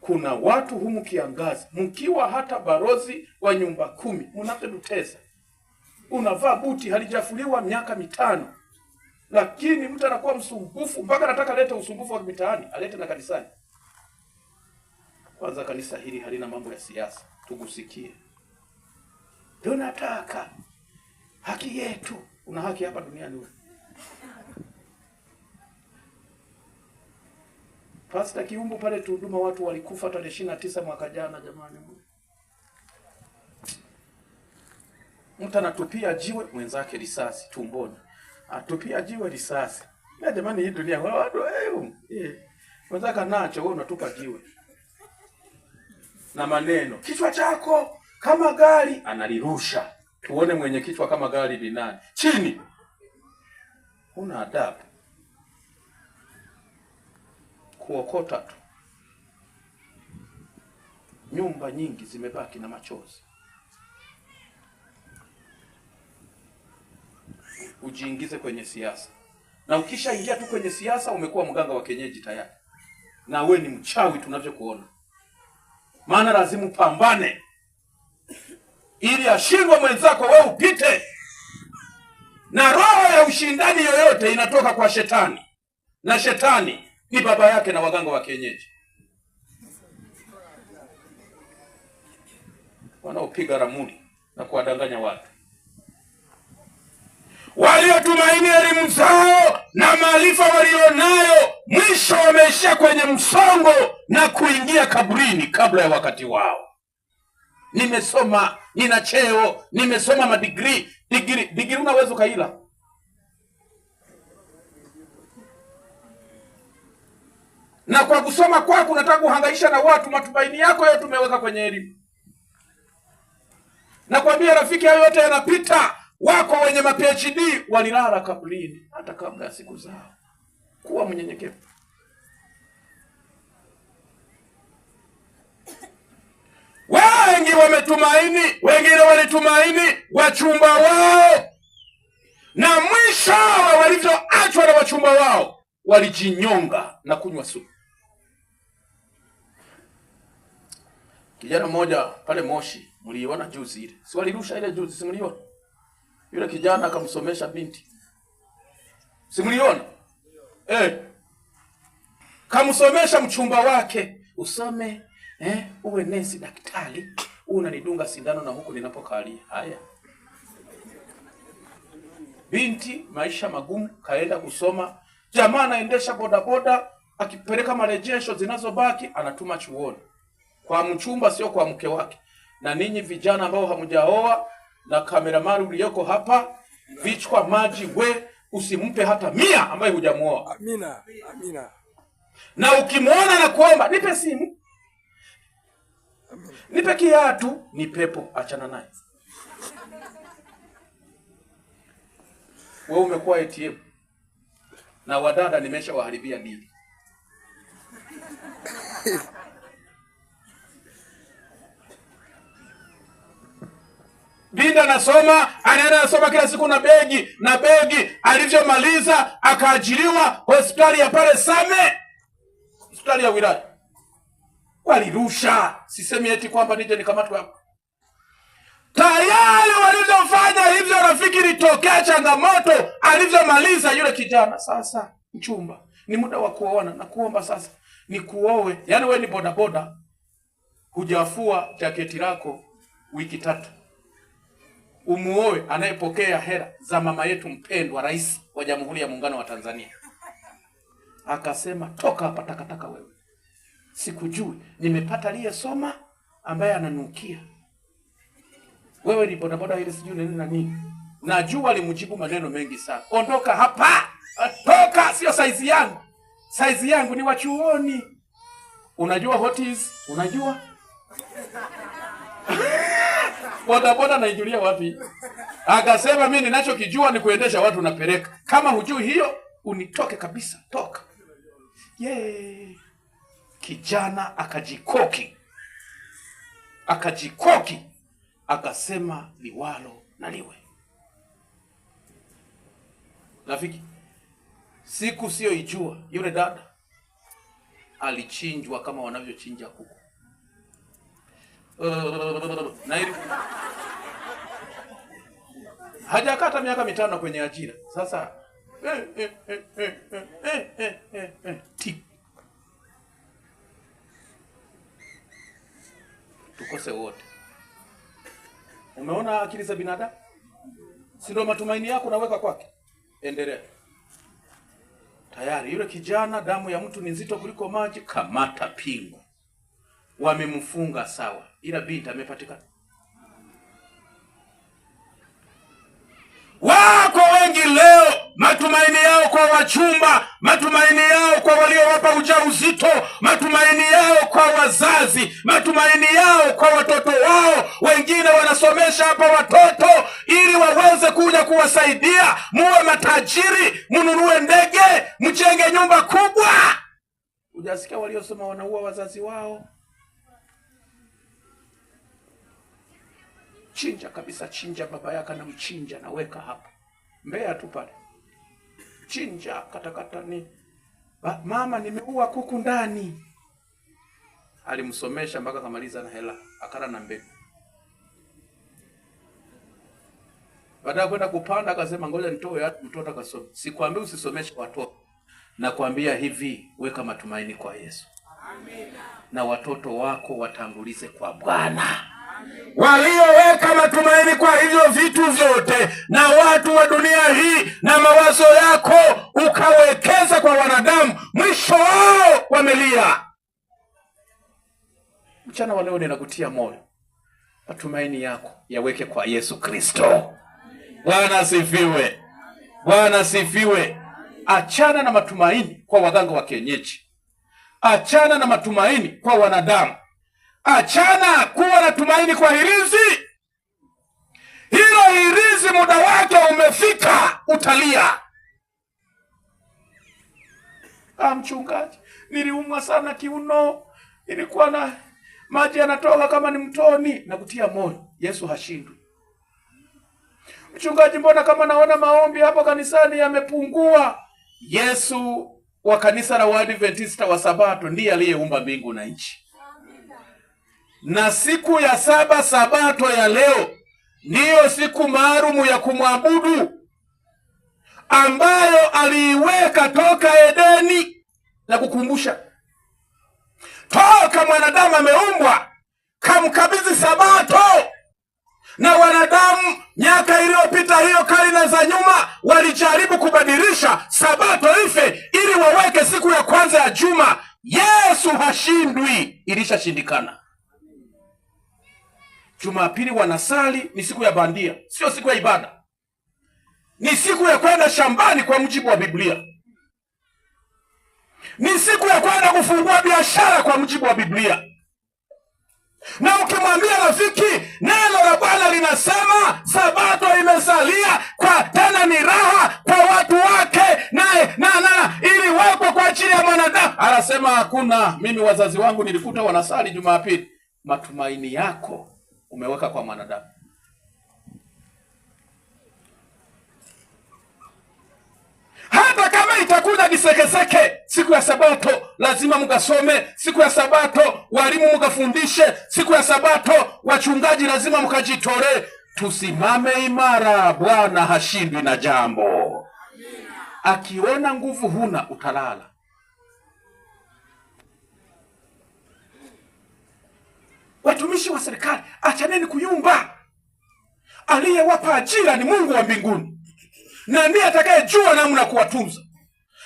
kuna watu humu kiangazi, mkiwa hata barozi wa nyumba 10 mnapedutesa, unavaa buti halijafuliwa miaka 5, lakini mtu anakuwa msumbufu mpaka anataka lete usumbufu wa mitaani alete na kanisani. Kwanza kanisa hili halina mambo ya siasa, tugusikie. Tunataka haki yetu. Una haki hapa duniani wewe? Pastor Kiumbu pale Tuhuduma watu walikufa tarehe 29 mwaka jana jamani. Mtu anatupia jiwe mwenzake risasi tumboni. Atupia jiwe risasi. Na jamani hii dunia watu mwenzaka nacho wewe unatupa jiwe. Na maneno, kichwa chako kama gari, analirusha. Tuone mwenye kichwa kama gari ni nani. Chini. Una adabu. Kuokota tu. Nyumba nyingi zimebaki na machozi. Ujiingize kwenye siasa. Na ukishaingia tu kwenye siasa umekuwa mganga wa kienyeji tayari. Na we ni mchawi tunavyokuona. Maana lazima upambane ili ashindwe mwenzako wewe upite. Na roho ya ushindani yoyote inatoka kwa shetani. Na shetani ni baba yake na waganga wa kienyeji. Wanaopiga ramuni na kuwadanganya watu. Waliotumaini elimu zao na maarifa walionayo, mwisho wameishia kwenye msongo na kuingia kaburini kabla ya wakati wao. Nimesoma, nina cheo, nimesoma madigrii. Degree unaweza kaila. Na kwa kusoma kwako unataka kuhangaisha na watu, matumaini yako yote tumeweka kwenye elimu. Na kwambia rafiki, hayo yote yanapita. Wako wenye ma-PhD walilala kaburini hata kabla ya siku zao. Kuwa mnyenyekevu. Wengi wametumaini, wengine walitumaini wachumba wao. Na mwisho walivyoachwa na wachumba wao, walijinyonga na kunywa sumu. Kijana mmoja pale Moshi, mliona juzi ile. Si walirusha ile juzi, si mliona? Yule kijana akamsomesha binti. Si mliona? Kamsomesha mchumba wake, usome, uwe nesi daktari, unanidunga sindano na huku ninapokalia. Haya. Binti maisha magumu, kaenda kusoma. Jamaa anaendesha bodaboda, akipeleka marejesho zinazobaki anatuma chuoni. Kwa mchumba sio kwa mke wake. Na ninyi vijana ambao hamjaoa na kameramani uliyoko hapa, vichwa maji usimpe hata 100 ambaye hujamuoa. Amina. Amina. Na ukimuona na kuomba, nipe simu. Amina. Nipe kiatu, ni pepo, achana naye. Wewe umekuwa ATM. Na wadada nimeshawaharibia dili. Binda nasoma, anaenda nasoma kila siku na begi, alivyomaliza akaajiriwa hospitali ya pale Same, hospitali ya wilaya. Walirusha, sisemi eti kwamba nije nikamatwe hapa. Tayari walivyofanya hivyo, rafiki, litokea changamoto alivyomaliza yule kijana. Sasa mchumba, ni muda wa kuoana na kuomba sasa ni kuowe. Yaani wewe ni bodaboda, hujafua jaketi lako wiki 3. Umuoe anayepokea hela za mama yetu mpendwa, Rais wa Jamhuri ya Muungano wa Tanzania. Akasema, toka hapa takataka wewe. Sikujui, nimepata aliyesoma ambaye ananukia. Wewe ni bodaboda ile sijui nini na nini. Najua alimjibu maneno mengi sana. Ondoka hapa. Toka, sio saizi yangu. Saizi yangu ni wachuoni. Unajua what is? Unajua? Bodaboda naijulia wapi? Akasema mimi ninachokijua ni kuendesha watu napeleka. Kama hujui hiyo, unitoke kabisa, toka. Kijana akajikoki. Akasema liwalo na liwe. Rafiki, siku sio ijua yule dada alichinjwa kama wanavyochinja kuku. Na ili hajakata miaka 5 kwenye ajira. Sasa tukose wote. Umeona akili za binadamu? Si ndio matumaini yako naweka kwake? Endelea. Tayari yule kijana, damu ya mtu ni nzito kuliko maji, kamata pingu. Wamemfunga sawa, ila binti amepatikana. Wako wengi leo matumaini yao kwa wachumba, matumaini yao kwa waliowapa ujauzito, matumaini yao kwa wazazi, matumaini yao kwa watoto wao. Wengine wanasomesha hapa watoto ili waweze kuja kuwasaidia, muwe matajiri, mununue ndege, mjenge nyumba kubwa. Hujasikia waliosema wanaua wazazi wao? Chinja kabisa, chinja baba yake na mchinja na weka hapa Mbeya tu pale. Chinja katakata ni mama, nimeua kuku ndani. Alimsomesha mpaka kamaliza na hela, akala na mbegu. Baada ya kwenda kupanda akasema ngoja nitoe hata mtoto akasome. Sikwambia usisomeshe watoto. Nakwambia hivi, weka matumaini kwa Yesu. Amina. Na watoto wako watangulize kwa Bwana. Walioweka matumaini kwa hivyo vitu vyote na watu wa dunia hii na mawazo yako ukawekeza kwa wanadamu, mwisho wao wamelia. Mchana wa leo ninakutia moyo, matumaini yako yaweke kwa Yesu Kristo. Bwana sifiwe. Bwana sifiwe. Achana na matumaini kwa waganga wa kienyeji. Achana na matumaini kwa wanadamu. Achana kuwa na tumaini kwa hirizi. Hilo hirizi muda wake umefika, utalia. Mchungaji, niliumwa sana kiuno, ilikuwa na maji yanatoka kama ni mtoni. Nakutia moyo, Yesu hashindwi. Mchungaji, mbona kama naona maombi hapa kanisani yamepungua? Yesu wa kanisa la Waadventista wa Sabato ndiye aliyeumba mbingu na nchi. Na siku ya 7 Sabato ya leo ndiyo siku maalumu ya kumwabudu ambayo aliiweka toka Edeni. Na kukumbusha, toka mwanadamu ameumbwa kamkabidhi Sabato. Na wanadamu miaka iliyopita, hiyo karne za nyuma, walijaribu kubadilisha Sabato ife ili waweke siku ya kwanza ya juma. Yesu hashindwi, ilishashindikana. Jumapili wanasali ni siku ya bandia, sio siku ya ibada. Ni siku ya kwenda shambani kwa mujibu wa Biblia. Ni siku ya kwenda kufungua biashara kwa mujibu wa Biblia. Na ukimwambia rafiki, neno la Bwana linasema Sabato imesalia kwa tena ni raha kwa watu wake na ili wako kwa ajili ya mwanadamu, anasema hakuna. Mimi wazazi wangu nilikuta wanasali Jumapili. Matumaini yako umeweka kwa mwanadamu. Hata kama itakuja kisekeseke, siku ya Sabato lazima mkasome. Siku ya Sabato walimu mkafundishe. Siku ya Sabato wachungaji lazima mkajitore. Tusimame imara, Bwana hashindwi na jambo. Akiona nguvu huna, utalala. Watumishi wa serikali, achaneni kuyumba. Aliyewapa ajira ni Mungu wa mbinguni, na ndiye atakayejua namna kuwatunza.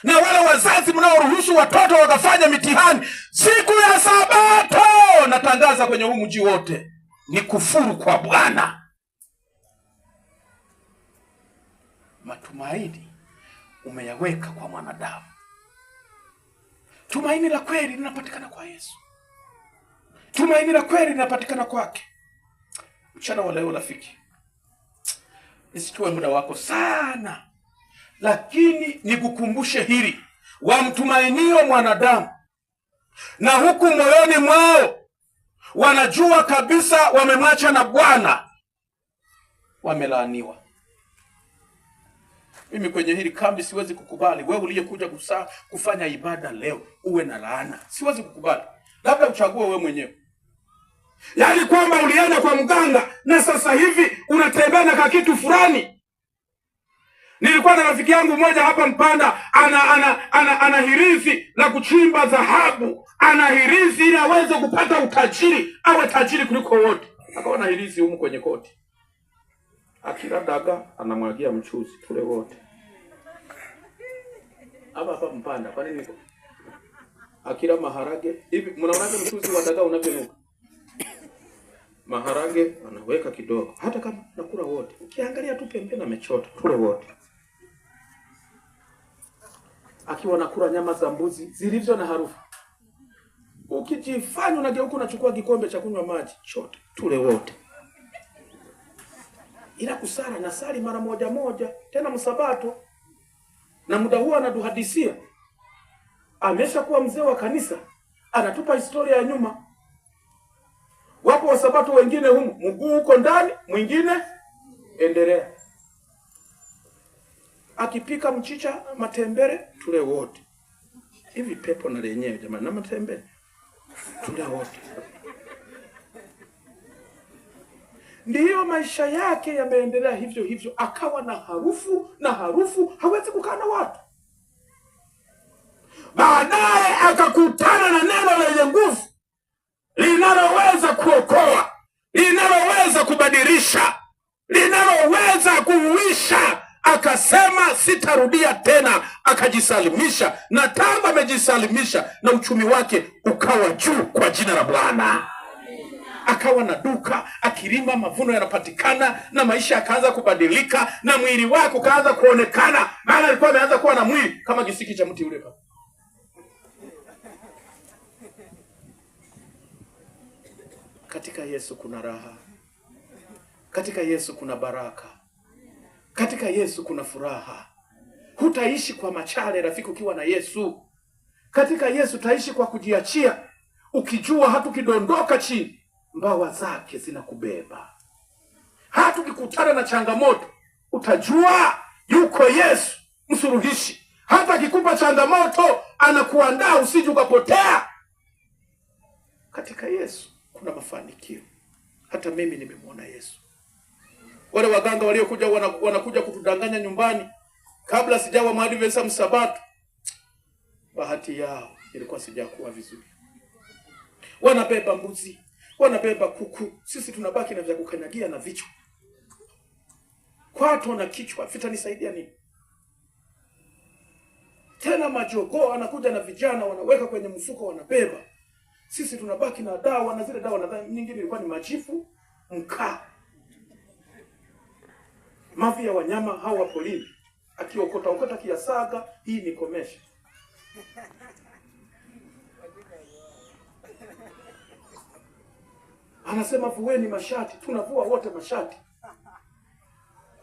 Na wale wazazi mnaoruhusu watoto wakafanya mitihani siku ya Sabato, natangaza kwenye huu mji wote, ni kufuru kwa Bwana. Matumaini umeyaweka kwa mwanadamu. Tumaini la kweli linapatikana kwa Yesu. Tumaini la kweli linapatikana kwake. Mchana wa leo rafiki, nisichukue muda wako sana, lakini nikukumbushe hili: wamtumainio mwanadamu na huku moyoni mwao wanajua kabisa wamemwacha na Bwana, wamelaaniwa. Mimi kwenye hili kambi siwezi kukubali wewe uliyekuja kufanya ibada leo uwe na laana. Siwezi kukubali. Labda uchague wewe mwenyewe. Yaani kwamba ulienda kwa mganga na sasa hivi unatembea na kitu fulani. Nilikuwa na rafiki yangu mmoja hapa Mpanda, ana hirizi la kuchimba dhahabu. Ana hirizi ili aweze kupata utajiri, awe tajiri kuliko wote. Akaona hirizi humu kwenye koti. Akila daga anamwagia mchuzi tule wote. Hapa Mpanda, kwa nini niko? Akila maharage, hivi mnaonaje mchuzi wa daga unavyonuka? Maharage anaweka kidogo. Hata kama nakula wote. Ukiangalia tu pembeni amechota tule wote. Akiwa nakula nyama za mbuzi zilivyo na harufu. Ukijifanya unageuka unachukua kikombe cha kunywa maji, chota tule wote. Ila kusala na sali mara moja tena msabato. Na muda huo anatuhadisia. Ameshakuwa mzee wa kanisa, anatupa historia ya nyuma. Wapo wasabato wengine humu, mguu uko ndani, mwingine endelea. Akipika mchicha matembele tule wote. Hivi pepo na lenyewe jamani, na matembele tule wote. Ndiyo maisha yake yameendelea hivyo, akawa na harufu, hawezi kukaa na watu. Baadaye akakutana na neno lenye nguvu, linaloweza kuokoa, linaloweza kubadilisha, linaloweza kuhuisha. Akasema sitarudia tena, akajisalimisha, na tangu amejisalimisha na uchumi wake ukawa juu kwa jina la Bwana. Akawa na duka, akilima, mavuno yanapatikana, na maisha yakaanza kubadilika, na mwili wake ukaanza kuonekana, maana alikuwa ameanza kuwa na mwili kama kisiki cha mti ule pale. Katika Yesu kuna raha. Katika Yesu kuna baraka. Katika Yesu kuna furaha. Hutaishi kwa machale rafiki ukiwa na Yesu. Katika Yesu utaishi kwa kujiachia, ukijua hata ukidondoka chini, mbawa zake zinakubeba. Hata ukikutana na changamoto, utajua yuko Yesu msuluhishi. Hata akikupa changamoto, anakuandaa usije ukapotea. Katika Yesu kuna mafanikio. Hata mimi nimemwona Yesu. Wale waganga waliokuja wanakuja kutudanganya nyumbani kabla sijawa Mwadventista msabato, bahati yao ilikuwa sijakuwa vizuri. Wanabeba mbuzi, wanabeba kuku, sisi tunabaki na vya kukanyagia na vichwa. Kwato na kichwa, vitanisaidia nini? Tena majogoo anakuja na vijana wanaweka kwenye mfuko wanabeba. Sisi tunabaki na dawa, na zile dawa na nyingine ilikuwa ni majifu, mkaa. Mavi ya wanyama hao wa polini, akiokota kiasaga, hii ni komesha. Anasema vueni mashati, tunavua wote mashati.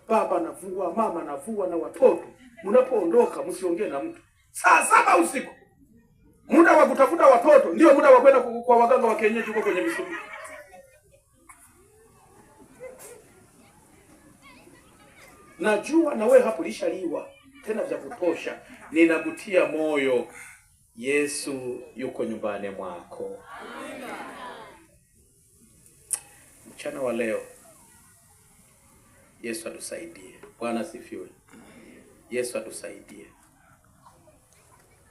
Baba anavua, mama anavua, na watoto. Mnapoondoka msiongee na mtu. Saa 7 usiku. Muda wa kutafuta watoto ndio muda wa kwenda kwa waganga wa kienyeji huko kwenye misitu. Najua na wewe hapo lishaliwa tena vya kutosha. Ninakutia moyo, Yesu yuko nyumbani mwako. Mchana wa leo Yesu atusaidie. Bwana sifiwe. Yesu atusaidie.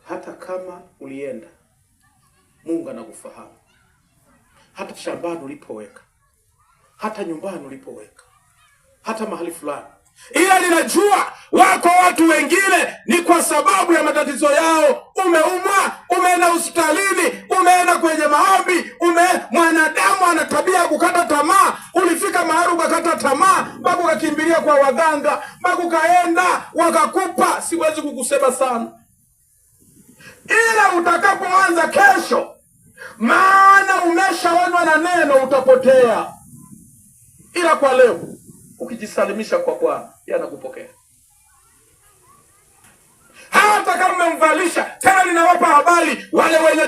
Hata kama ulienda, Mungu anakufahamu. Hata shambani ulipoweka, hata nyumbani ulipoweka, hata mahali fulani. Ila ninajua wako watu wengine ni kwa sababu ya matatizo yao. Umeumwa, umeenda hospitalini, umeenda kwenye maombi, mwanadamu ana tabia ya kukata tamaa. Ulifika mahali ukakata tamaa, mpaka ukakimbilia kwa waganga, mpaka ukaenda wakakupa. Siwezi kukusema sana, ila utakapoanza kesho, maana umeshaonwa na neno, utapotea. Ila kwa leo ukijisalimisha kwa Bwana, yeye anakupokea. Hata kama umemvalisha, tena ninawapa habari wale wenye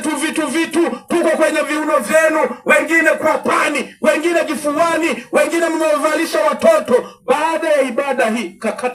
vitu tuko kwenye viuno vyenu, wengine kwa pani, wengine kifuani, wengine mmevalisha watoto. Baada ya ibada hii kakata